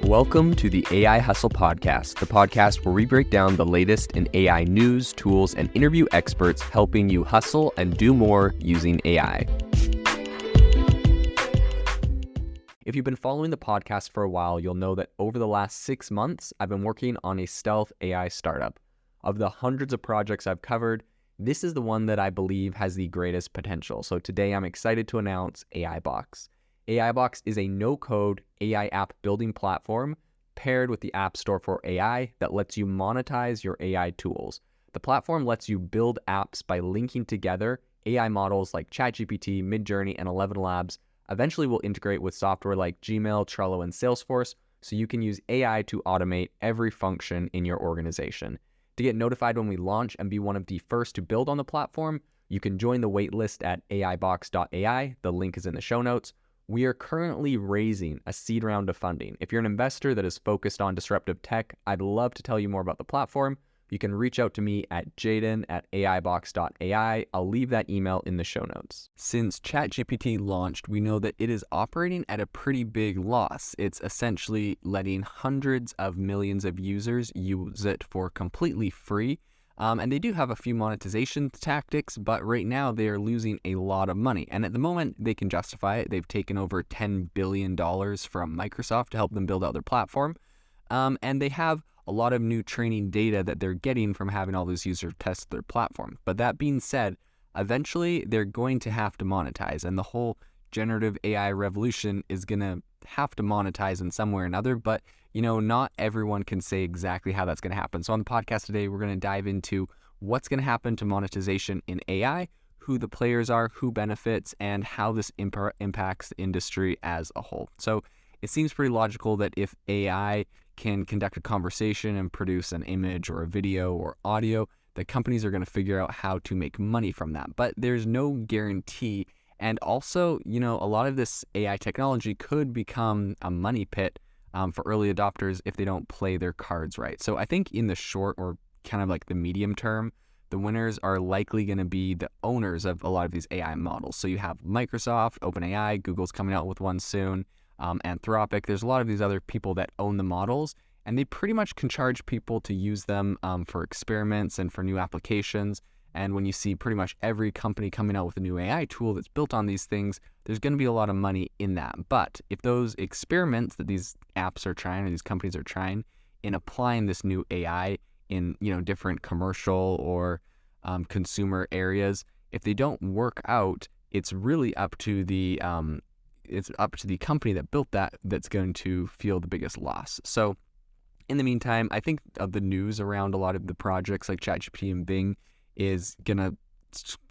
Welcome to the AI Hustle Podcast, the podcast where we break down the latest in AI news, tools, and interview experts helping you hustle and do more using AI. If you've been following the podcast for a while, you'll know that over the last 6 months, I've been working on a stealth AI startup. Of the hundreds of projects I've covered, this is the one that I believe has the greatest potential. So today I'm excited to announce AIBox. AIBox is a no-code AI app building platform paired with the App Store for AI that lets you monetize your AI tools. The platform lets you build apps by linking together AI models like ChatGPT, Midjourney, and 11 Labs. Eventually will integrate with software like Gmail, Trello, and Salesforce, so you can use AI to automate every function in your organization. To get notified when we launch and be one of the first to build on the platform, you can join the waitlist at aibox.ai. The link is in the show notes. We are currently raising a seed round of funding. If you're an investor that is focused on disruptive tech, I'd love to tell you more about the platform. You can reach out to me at jaden@aibox.ai. I'll leave that email in the show notes. Since ChatGPT launched, we know that it is operating at a pretty big loss. It's essentially letting hundreds of millions of users use it for completely free. And they do have a few monetization tactics, but right now they are losing a lot of money. And at the moment, they can justify it. They've taken over $10 billion from Microsoft to help them build out their platform. And they have a lot of new training data that they're getting from having all those users test their platform. But that being said, eventually they're going to have to monetize, and the whole generative AI revolution is going to have to monetize in some way or another. But not everyone can say exactly how that's going to happen. So on the podcast today, we're going to dive into what's going to happen to monetization in AI, who the players are, who benefits, and how this impacts the industry as a whole. So it seems pretty logical that if AI can conduct a conversation and produce an image or a video or audio, the companies are going to figure out how to make money from that. But there's no guarantee. And also, a lot of this AI technology could become a money pit for early adopters if they don't play their cards right. So I think in the short or kind of like the medium term, the winners are likely going to be the owners of a lot of these AI models. So you have Microsoft, OpenAI, Google's coming out with one soon, Anthropic. There's a lot of these other people that own the models, and they pretty much can charge people to use them for experiments and for new applications. And when you see pretty much every company coming out with a new AI tool that's built on these things, there's going to be a lot of money in that. But if those experiments that these apps are trying or these companies are trying in applying this new AI in different commercial or consumer areas, if they don't work out, it's really up to the company that built that's going to feel the biggest loss. So in the meantime, I think of the news around a lot of the projects like ChatGPT and Bing is going to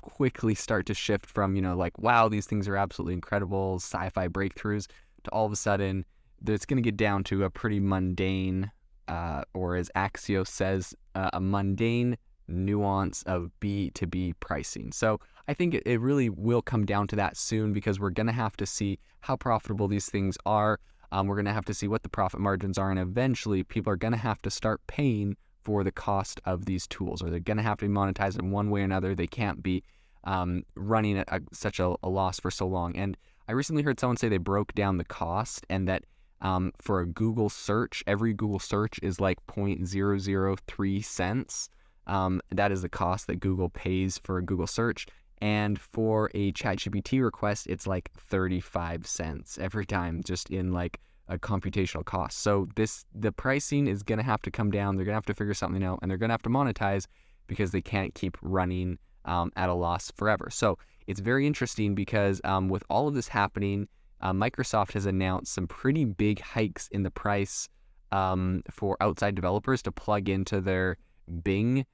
quickly start to shift from, wow, these things are absolutely incredible, sci-fi breakthroughs, to all of a sudden, it's going to get down to a pretty mundane, or as Axios says, a mundane nuance of B2B pricing. So I think it really will come down to that soon, because we're going to have to see how profitable these things are. We're going to have to see what the profit margins are, and eventually people are going to have to start paying for the cost of these tools, or they're going to have to be monetized in one way or another. They can't be running at such a loss for so long. And I recently heard someone say they broke down the cost, and that for a Google search, every Google search is like 0.003 cents. That is the cost that Google pays for a Google search. And for a ChatGPT request, it's like 35 cents every time, just in like a computational cost. So the pricing is going to have to come down. They're going to have to figure something out, and they're going to have to monetize, because they can't keep running at a loss forever. So it's very interesting, because with all of this happening, Microsoft has announced some pretty big hikes in the price for outside developers to plug into their Bing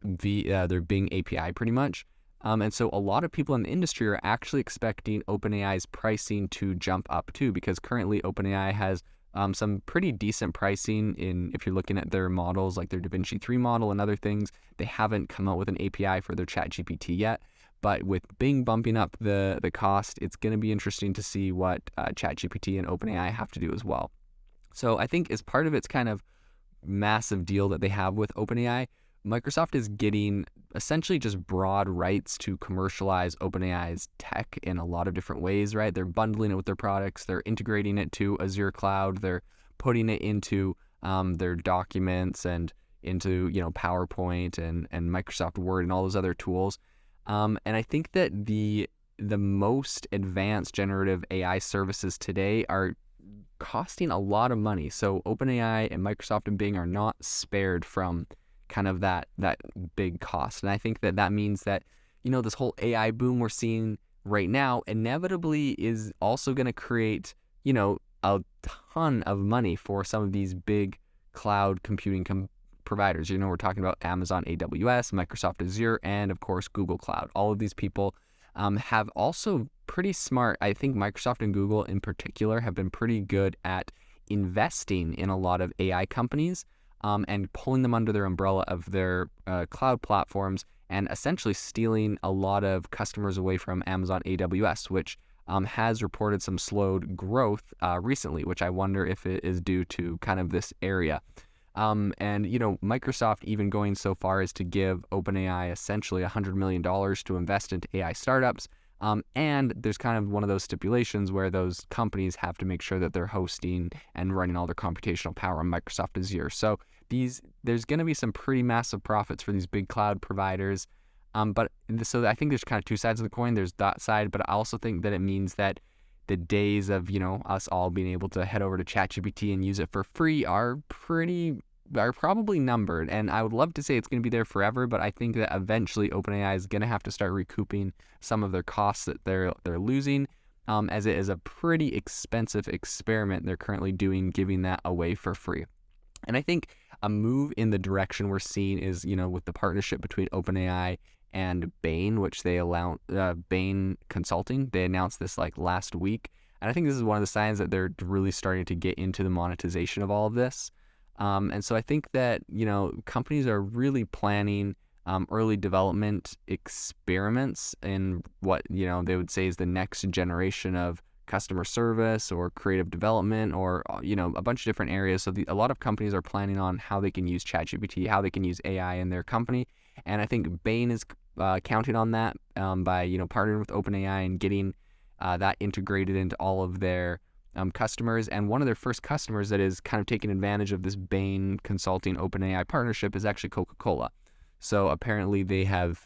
API pretty much. And so a lot of people in the industry are actually expecting OpenAI's pricing to jump up too, because currently OpenAI has some pretty decent pricing if you're looking at their models, like their DaVinci 3 model and other things. They haven't come out with an API for their ChatGPT yet, but with Bing bumping up the cost, it's going to be interesting to see what ChatGPT and OpenAI have to do as well. So I think as part of its kind of massive deal that they have with OpenAI, Microsoft is getting essentially just broad rights to commercialize OpenAI's tech in a lot of different ways, right? They're bundling it with their products. They're integrating it to Azure Cloud. They're putting it into their documents and into, PowerPoint and Microsoft Word and all those other tools. And I think that the most advanced generative AI services today are costing a lot of money. So OpenAI and Microsoft and Bing are not spared from kind of that big cost. And I think that means that, this whole AI boom we're seeing right now inevitably is also going to create, a ton of money for some of these big cloud computing providers. We're talking about Amazon AWS, Microsoft Azure, and of course Google Cloud. All of these people have also pretty smart. I think Microsoft and Google in particular have been pretty good at investing in a lot of AI companies and pulling them under their umbrella of their cloud platforms and essentially stealing a lot of customers away from Amazon AWS, which has reported some slowed growth recently, which I wonder if it is due to kind of this area. And, Microsoft even going so far as to give OpenAI essentially $100 million to invest into AI startups. And there's kind of one of those stipulations where those companies have to make sure that they're hosting and running all their computational power on Microsoft Azure. So there's going to be some pretty massive profits for these big cloud providers. So I think there's kind of two sides of the coin. There's that side, but I also think that it means that the days of, us all being able to head over to ChatGPT and use it for free are probably numbered. And I would love to say it's going to be there forever, but I think that eventually OpenAI is going to have to start recouping some of their costs that they're losing, as it is a pretty expensive experiment they're currently doing, giving that away for free. And I think a move in the direction we're seeing is, with the partnership between OpenAI and Bain, which they allow Bain Consulting. They announced this like last week. And I think this is one of the signs that they're really starting to get into the monetization of all of this. And so I think that, companies are really planning early development experiments in what, they would say is the next generation of customer service or creative development or, a bunch of different areas. So a lot of companies are planning on how they can use ChatGPT, how they can use AI in their company. And I think Bain is counting on that by, partnering with OpenAI and getting that integrated into all of their customers. And one of their first customers that is kind of taking advantage of this Bain Consulting OpenAI partnership is actually Coca-Cola. So apparently they have,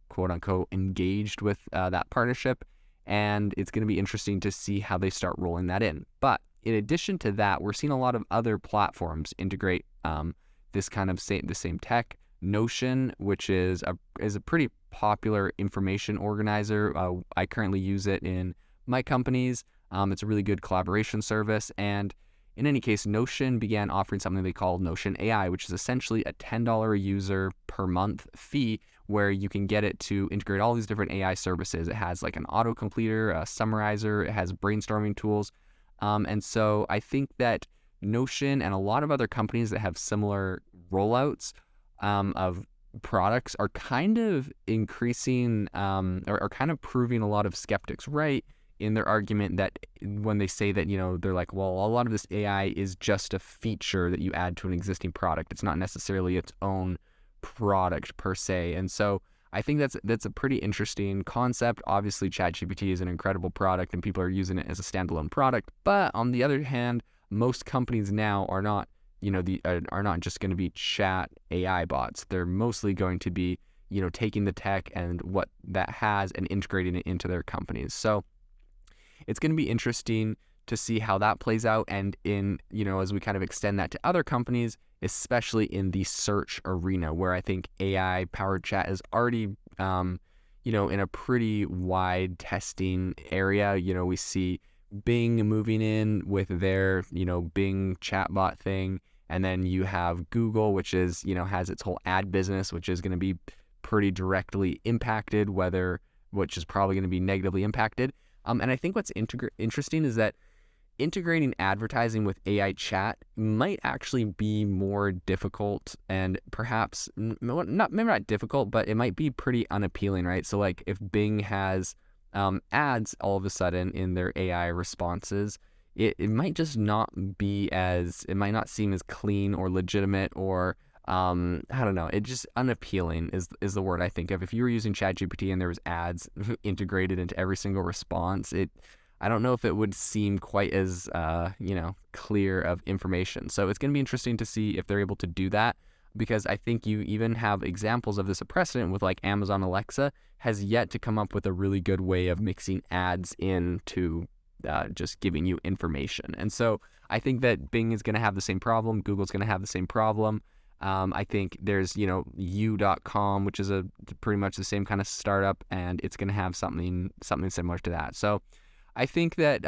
quote unquote, engaged with that partnership. And it's going to be interesting to see how they start rolling that in. But in addition to that, we're seeing a lot of other platforms integrate this kind of the same tech. Notion, which is a pretty popular information organizer. I currently use it in my companies. It's a really good collaboration service. And in any case, Notion began offering something they call Notion AI, which is essentially a $10 a user per month fee where you can get it to integrate all these different AI services. It has like an autocompleter, a summarizer, it has brainstorming tools. And so I think that Notion and a lot of other companies that have similar rollouts of products are kind of increasing or kind of proving a lot of skeptics right in their argument that when they say that, they're like, well, a lot of this AI is just a feature that you add to an existing product. It's not necessarily its own product per se. And so I think that's a pretty interesting concept. Obviously, ChatGPT is an incredible product and people are using it as a standalone product. But on the other hand, most companies now are not are not just going to be chat AI bots. They're mostly going to be, taking the tech and what that has and integrating it into their companies. So it's going to be interesting to see how that plays out. And as we kind of extend that to other companies, especially in the search arena, where I think AI powered chat is already, in a pretty wide testing area. We see Bing moving in with their, Bing chatbot thing. And then you have Google, which is, has its whole ad business, which is going to be pretty directly impacted, which is probably going to be negatively impacted. And I think what's interesting is that integrating advertising with AI chat might actually be more difficult and perhaps maybe not difficult, but it might be pretty unappealing, right? So like if Bing has ads all of a sudden in their AI responses, it might just not be it might not seem as clean or legitimate or I don't know. It just unappealing is the word I think of. If you were using ChatGPT and there was ads integrated into every single response, I don't know if it would seem quite as, clear of information. So it's going to be interesting to see if they're able to do that, because I think you even have examples of this a precedent with like Amazon Alexa has yet to come up with a really good way of mixing ads into just giving you information. And so I think that Bing is going to have the same problem. Google's going to have the same problem. I think there's, you.com, which is pretty much the same kind of startup, and it's going to have something similar to that. So I think that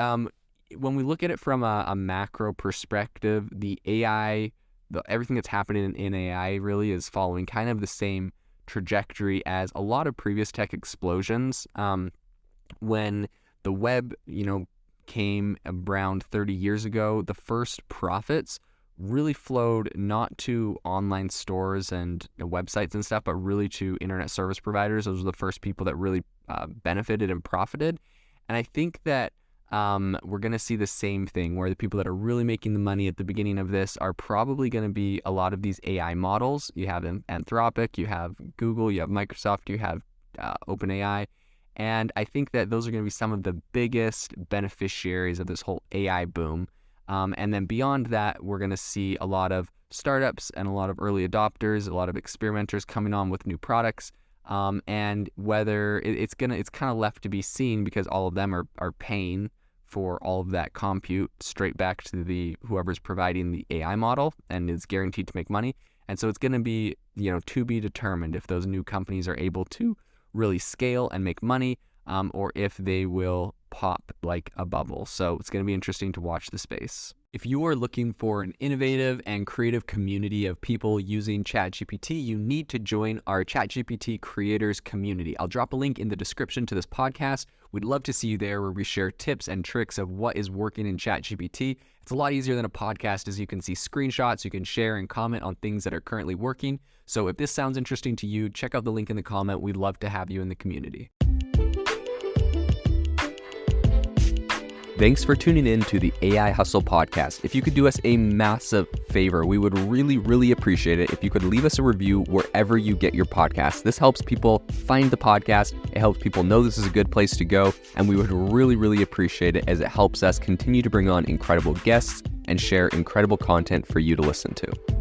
when we look at it from a macro perspective, the AI, everything that's happening in AI really is following kind of the same trajectory as a lot of previous tech explosions. When the web, came around 30 years ago, the first profits really flowed not to online stores and websites and stuff, but really to internet service providers. Those were the first people that really benefited and profited. And I think that we're going to see the same thing, where the people that are really making the money at the beginning of this are probably going to be a lot of these AI models. You have Anthropic, you have Google, you have Microsoft, you have OpenAI. And I think that those are going to be some of the biggest beneficiaries of this whole AI boom. And then beyond that, we're going to see a lot of startups and a lot of early adopters, a lot of experimenters coming on with new products. And whether it's kind of left to be seen, because all of them are paying for all of that compute straight back to whoever's providing the AI model and is guaranteed to make money. And so it's going to be, to be determined if those new companies are able to really scale and make money, or if they will pop like a bubble. So it's going to be interesting to watch the space. If you are looking for an innovative and creative community of people using ChatGPT, you need to join our ChatGPT creators community. I'll drop a link in the description to this podcast. We'd love to see you there, where we share tips and tricks of what is working in ChatGPT. It's a lot easier than a podcast, as you can see screenshots, you can share and comment on things that are currently working. So if this sounds interesting to you, check out the link in the comment. We'd love to have you in the community. Thanks for tuning in to the AI Hustle podcast. If you could do us a massive favor, we would really, really appreciate it if you could leave us a review wherever you get your podcasts. This helps people find the podcast. It helps people know this is a good place to go. And we would really, really appreciate it, as it helps us continue to bring on incredible guests and share incredible content for you to listen to.